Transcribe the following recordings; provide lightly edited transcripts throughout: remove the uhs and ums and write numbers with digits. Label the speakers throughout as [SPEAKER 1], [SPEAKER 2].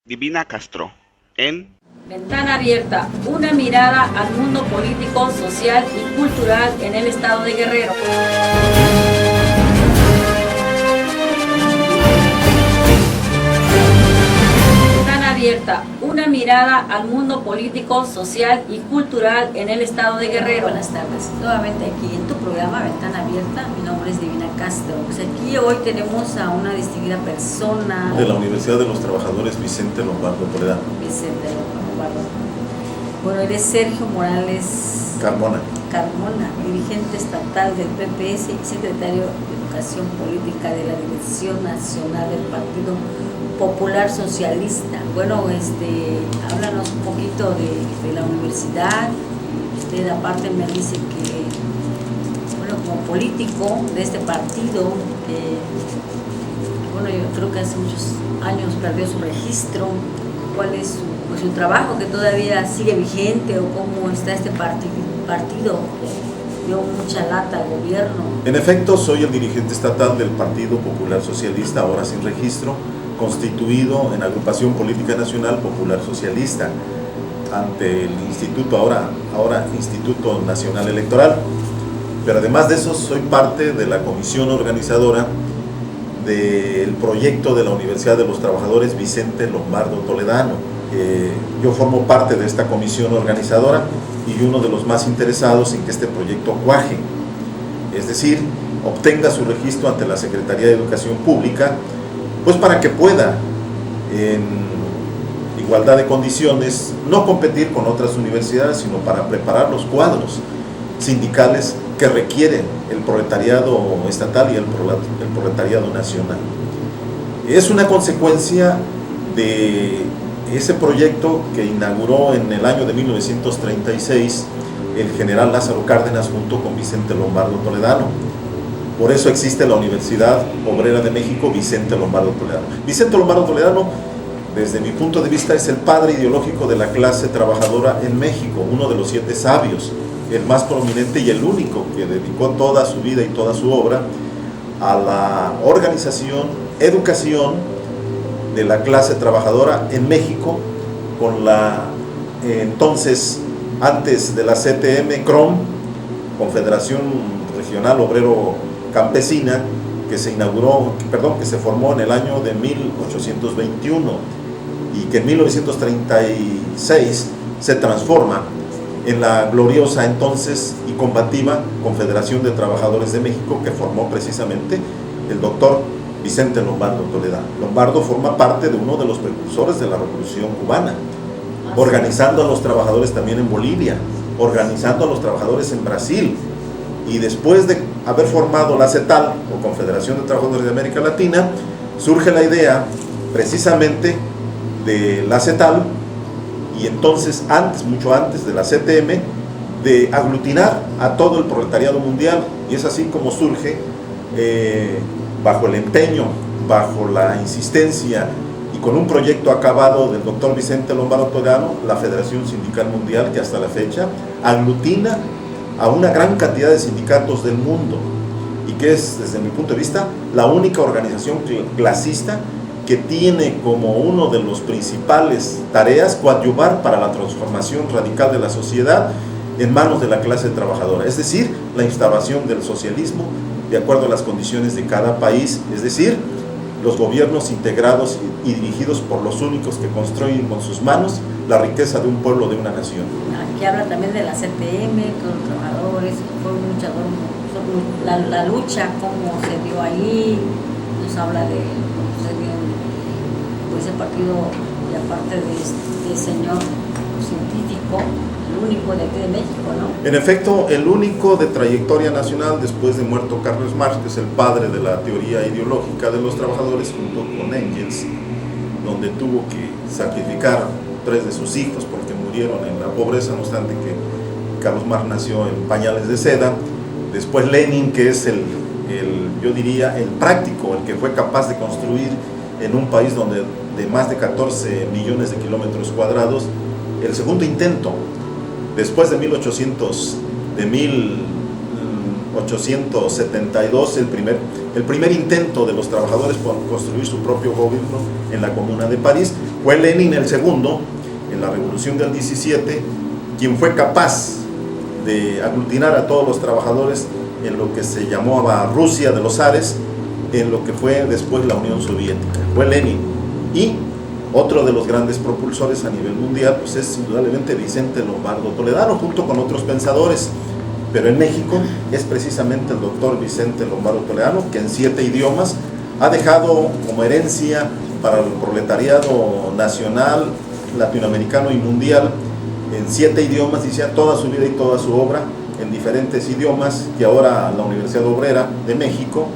[SPEAKER 1] Divina Castro, en
[SPEAKER 2] Ventana Abierta, una mirada al mundo político, social y cultural en el estado de Guerrero. Ventana Abierta, una mirada al mundo político, social y cultural en el estado de Guerrero.
[SPEAKER 3] Buenas tardes, nuevamente aquí en tu programa Ventana Abierta. Mi nombre es Divina Castro. Pues aquí hoy tenemos a una distinguida persona
[SPEAKER 4] de la Universidad de los Trabajadores, Vicente Lombardo Toledano.
[SPEAKER 3] Vicente Lombardo. Bueno, él es Sergio Morales
[SPEAKER 4] Carmona,
[SPEAKER 3] dirigente estatal del PPS y secretario de Educación Política de la Dirección Nacional del Partido Popular Socialista. Bueno, háblanos un poquito de la universidad. Usted aparte me dice que, bueno, como político de este partido, bueno, yo creo que hace muchos años perdió su registro. ¿Cuál es su trabajo que todavía sigue vigente o cómo está este partido que dio mucha lata al gobierno?
[SPEAKER 4] En efecto, soy el dirigente estatal del Partido Popular Socialista, ahora sin registro, constituido en Agrupación Política Nacional Popular Socialista, ante el Instituto, ahora Instituto Nacional Electoral. Pero además de eso, soy parte de la comisión organizadora del proyecto de la Universidad de los Trabajadores Vicente Lombardo Toledano. Yo formo parte de esta comisión organizadora y uno de los más interesados en que este proyecto cuaje, es decir, obtenga su registro ante la Secretaría de Educación Pública, pues para que pueda, en igualdad de condiciones, no competir con otras universidades, sino para preparar los cuadros sindicales que requieren el proletariado estatal y el proletariado nacional. Es una consecuencia de ese proyecto que inauguró en el año de 1936 el general Lázaro Cárdenas junto con Vicente Lombardo Toledano. Por eso existe la Universidad Obrera de México Vicente Lombardo Toledano. Vicente Lombardo Toledano, desde mi punto de vista, es el padre ideológico de la clase trabajadora en México, uno de los 7 sabios, el más prominente y el único que dedicó toda su vida y toda su obra a la organización, educación de la clase trabajadora en México, con la entonces, antes de la CTM, CROM, Confederación Regional Obrero Campesina, que se formó en el año de 1821 y que en 1936 se transforma en la gloriosa entonces y combativa Confederación de Trabajadores de México, que formó precisamente el doctor Vicente Lombardo Toledano. Lombardo forma parte de uno de los precursores de la Revolución Cubana, organizando a los trabajadores también en Bolivia, organizando a los trabajadores en Brasil, y después de haber formado la CETAL, o Confederación de Trabajadores de América Latina, surge la idea precisamente de la CETAL, y entonces mucho antes de la CTM, de aglutinar a todo el proletariado mundial, y es así como surge, bajo el empeño, bajo la insistencia y con un proyecto acabado del doctor Vicente Lombardo Toledano, la Federación Sindical Mundial, que hasta la fecha aglutina a una gran cantidad de sindicatos del mundo y que es, desde mi punto de vista, la única organización clasista que tiene como uno de los principales tareas coadyuvar para la transformación radical de la sociedad en manos de la clase trabajadora, es decir, la instauración del socialismo de acuerdo a las condiciones de cada país, es decir, los gobiernos integrados y dirigidos por los únicos que construyen con sus manos la riqueza de un pueblo, de una nación.
[SPEAKER 3] Aquí habla también de la CTM, con los trabajadores, fue un luchador, la lucha, cómo se dio ahí, nos habla de cómo se dio ese partido, y aparte de este señor científico, el único de aquí de México, ¿no?
[SPEAKER 4] En efecto, el único de trayectoria nacional después de muerto Carlos Marx, que es el padre de la teoría ideológica de los trabajadores, junto con Engels, donde tuvo que sacrificar 3 de sus hijos porque murieron en la pobreza, no obstante que Carlos Marx nació en pañales de seda. Después Lenin, que es yo diría, el práctico, el que fue capaz de construir en un país de más de 14 millones de kilómetros cuadrados, el segundo intento, después de 1872, el primer intento de los trabajadores por construir su propio gobierno en la Comuna de París, Fue Lenin el segundo, en la Revolución del 17, quien fue capaz de aglutinar a todos los trabajadores en lo que se llamaba Rusia de los zares, en lo que fue después la Unión Soviética. Fue Lenin. Y otro de los grandes propulsores a nivel mundial pues es indudablemente Vicente Lombardo Toledano, junto con otros pensadores. Pero en México es precisamente el doctor Vicente Lombardo Toledano, que en 7 idiomas ha dejado como herencia para el proletariado nacional, latinoamericano y mundial, en 7 idiomas, dice, toda su vida y toda su obra en diferentes idiomas, que ahora la Universidad Obrera de México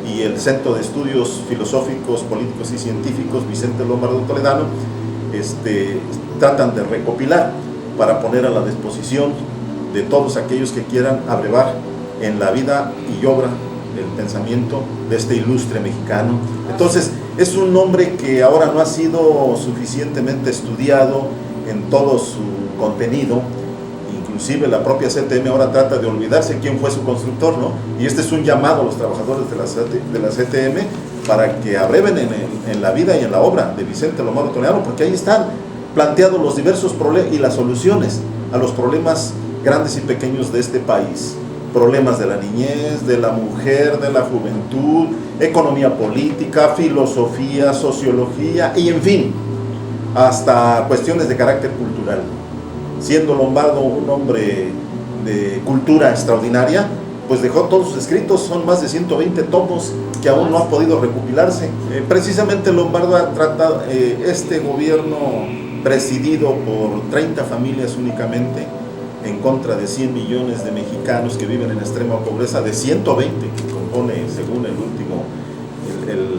[SPEAKER 4] y el Centro de Estudios Filosóficos, Políticos y Científicos Vicente Lombardo Toledano tratan de recopilar para poner a la disposición de todos aquellos que quieran abrevar en la vida y obra el pensamiento de este ilustre mexicano. Entonces, es un nombre que ahora no ha sido suficientemente estudiado en todo su contenido. Inclusive la propia CTM ahora trata de olvidarse quién fue su constructor, ¿no? Y este es un llamado a los trabajadores de la CTM para que abreven en la vida y en la obra de Vicente Lombardo Toledano, porque ahí están planteados los diversos problemas y las soluciones a los problemas grandes y pequeños de este país. Problemas de la niñez, de la mujer, de la juventud, economía política, filosofía, sociología y en fin, hasta cuestiones de carácter cultural. Siendo Lombardo un hombre de cultura extraordinaria, pues dejó todos sus escritos, son más de 120 tomos que aún no han podido recopilarse. Precisamente Lombardo ha tratado, este gobierno presidido por 30 familias únicamente, en contra de 100 millones de mexicanos que viven en extrema pobreza, de 120 que compone, según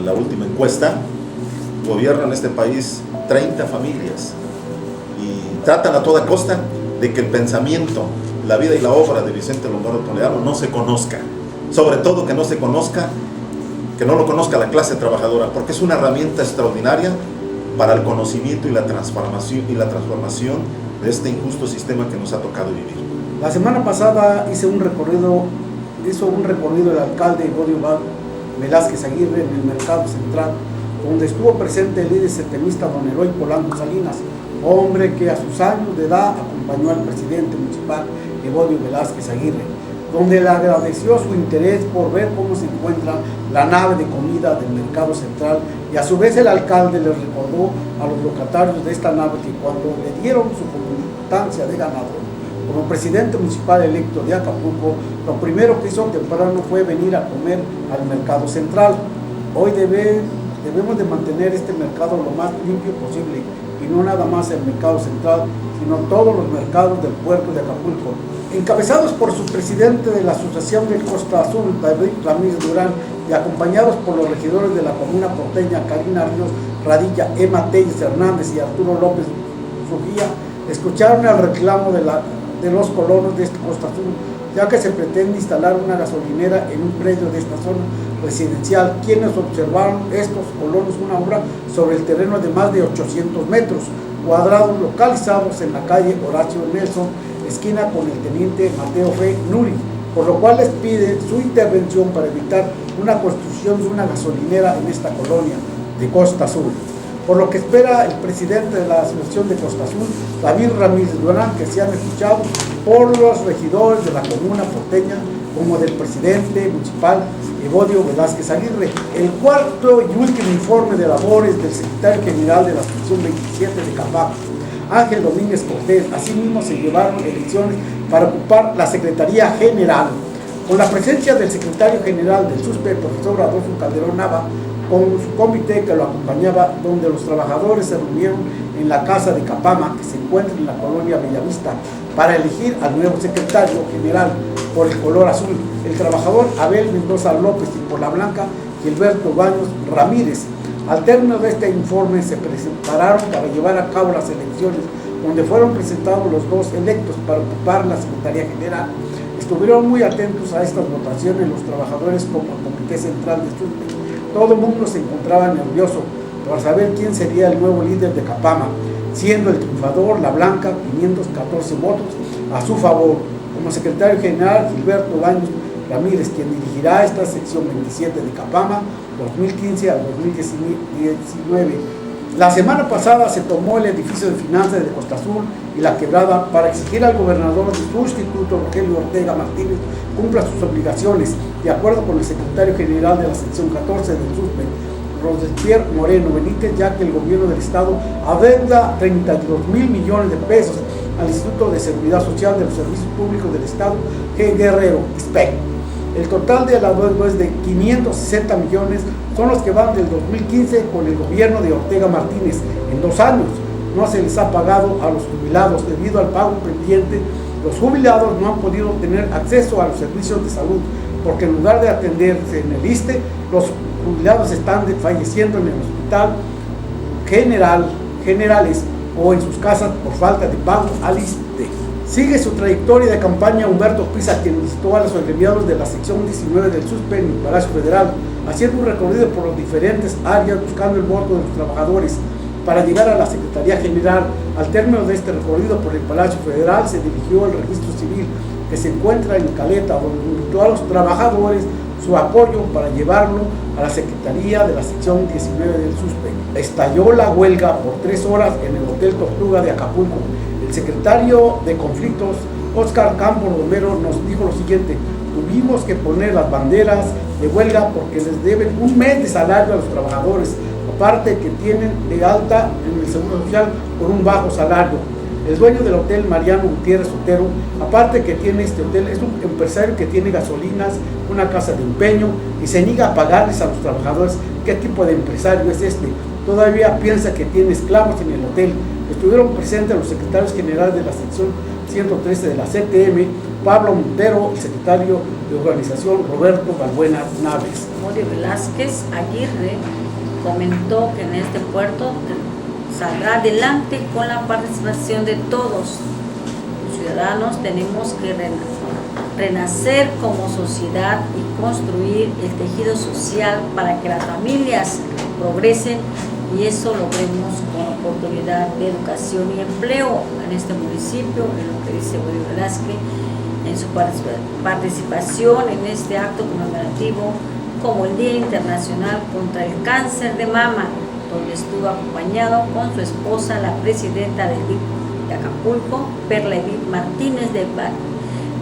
[SPEAKER 4] la última encuesta, gobiernan este país 30 familias y tratan a toda costa de que el pensamiento, la vida y la obra de Vicente Lombardo Toledano no se conozca, sobre todo que no se conozca, que no lo conozca la clase trabajadora, porque es una herramienta extraordinaria para el conocimiento y la transformación de este injusto sistema que nos ha tocado vivir.
[SPEAKER 5] La semana pasada hizo un recorrido el alcalde Evodio Velázquez Aguirre en el Mercado Central, donde estuvo presente el líder setemista don Eloy Polanco Salinas, hombre que a sus años de edad acompañó al presidente municipal Evodio Velázquez Aguirre, donde le agradeció su interés por ver cómo se encuentra la nave de comida del Mercado Central, y a su vez el alcalde les recordó a los locatarios de esta nave que cuando le dieron su constancia de ganador como presidente municipal electo de Acapulco, lo primero que hizo temprano fue venir a comer al Mercado Central. Hoy debemos de mantener este mercado lo más limpio posible, y no nada más el Mercado Central, sino todos los mercados del puerto de Acapulco, encabezados por su presidente de la Asociación de Costa Azul, David Ramírez Durán, y acompañados por los regidores de la comuna porteña, Karina Ríos Radilla, Emma Telles Hernández y Arturo López Sujía, escucharon el reclamo de los colonos de esta Costa Azul, ya que se pretende instalar una gasolinera en un predio de esta zona residencial, quienes observaron estos colonos una obra sobre el terreno de más de 800 metros cuadrados localizados en la calle Horacio Nelson, esquina con el teniente Mateo Fe Nuri, por lo cual les pide su intervención para evitar una construcción de una gasolinera en esta colonia de Costa Azul. Por lo que espera el presidente de la Asociación de Costa Azul, David Ramírez Durán, que sean escuchados por los regidores de la comuna porteña, como del presidente municipal Evodio Velázquez Aguirre. El cuarto y último informe de labores del secretario general de la sección 27 de Cambaj, Ángel Domínguez Cortés. Asimismo se llevaron elecciones para ocupar la Secretaría General, con la presencia del secretario general del SUSPE, profesor Adolfo Calderón Nava, con su comité que lo acompañaba, donde los trabajadores se reunieron en la casa de Capama, que se encuentra en la colonia Bellavista, para elegir al nuevo secretario general por el color azul, el trabajador Abel Mendoza López, y por la blanca Gilberto Baños Ramírez. Al término de este informe se prepararon para llevar a cabo las elecciones, donde fueron presentados los dos electos para ocupar la Secretaría General. Estuvieron muy atentos a estas votaciones los trabajadores como el Comité Central de SUSPE. Todo el mundo se encontraba nervioso por saber quién sería el nuevo líder de Capama, siendo el triunfador la blanca, 514 votos a su favor. Como secretario general, Gilberto Baños Ramírez, quien dirigirá esta sección 27 de Capama 2015 al 2019, La semana pasada se tomó el edificio de finanzas de Costa Azul y La Quebrada para exigir al gobernador de sustituto, Rogelio Ortega Martínez, cumpla sus obligaciones, de acuerdo con el secretario general de la sección 14 del SUSPE, Robespierre Moreno Benítez, ya que el gobierno del estado adeuda 32,000 millones de pesos al Instituto de Seguridad Social de los Servicios Públicos del Estado, G. Guerrero, ISPEC. El total de la deuda es de 560 millones, son los que van del 2015 con el gobierno de Ortega Martínez. En 2 años no se les ha pagado a los jubilados debido al pago pendiente. Los jubilados no han podido tener acceso a los servicios de salud porque en lugar de atenderse en el ISSSTE, los jubilados están falleciendo en el hospital generales o en sus casas por falta de pago al ISSSTE. Sigue su trayectoria de campaña Humberto Pisa, quien visitó a los agremiados de la sección 19 del SUSPE en el Palacio Federal, haciendo un recorrido por las diferentes áreas buscando el voto de los trabajadores para llegar a la Secretaría General. Al término de este recorrido por el Palacio Federal se dirigió al Registro Civil, que se encuentra en Caleta, donde invitó a los trabajadores su apoyo para llevarlo a la Secretaría de la sección 19 del SUSPE. Estalló la huelga por 3 horas en el Hotel Tortuga de Acapulco. El secretario de Conflictos, Óscar Campos Romero, nos dijo lo siguiente: tuvimos que poner las banderas de huelga porque les deben 1 mes de salario a los trabajadores, aparte que tienen de alta en el Seguro Social por un bajo salario. El dueño del hotel, Mariano Gutiérrez Otero, aparte que tiene este hotel, es un empresario que tiene gasolinas, una casa de empeño y se niega a pagarles a los trabajadores. ¿Qué tipo de empresario es este? Todavía piensa que tiene esclavos en el hotel. Estuvieron presentes los secretarios generales de la sección 113 de la CTM, Pablo Montero, el secretario de organización, Roberto Balbuena Naves.
[SPEAKER 3] Modio Velázquez Aguirre comentó que en este puerto saldrá adelante con la participación de todos. Los ciudadanos tenemos que renacer como sociedad y construir el tejido social para que las familias progresen, y eso lo vemos con oportunidad de educación y empleo en este municipio, en lo que dice Modio Velázquez, en su participación en este acto conmemorativo como el Día Internacional contra el Cáncer de Mama, donde estuvo acompañado con su esposa, la presidenta de Acapulco, Perla Edith Martínez de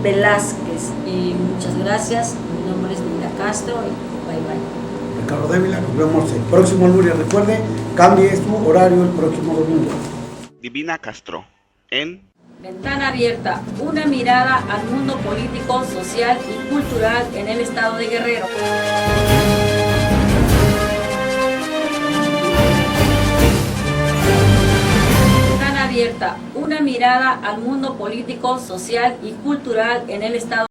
[SPEAKER 3] Velázquez. Y muchas gracias. Mi nombre es Nina Castro y bye bye.
[SPEAKER 5] Ricardo Dávila, nos vemos el próximo lunes. Recuerde, cambie su horario el próximo domingo.
[SPEAKER 1] Divina Castro, en
[SPEAKER 2] Ventana Abierta, una mirada al mundo político, social y cultural en el estado de Guerrero. Ventana Abierta, una mirada al mundo político, social y cultural en el estado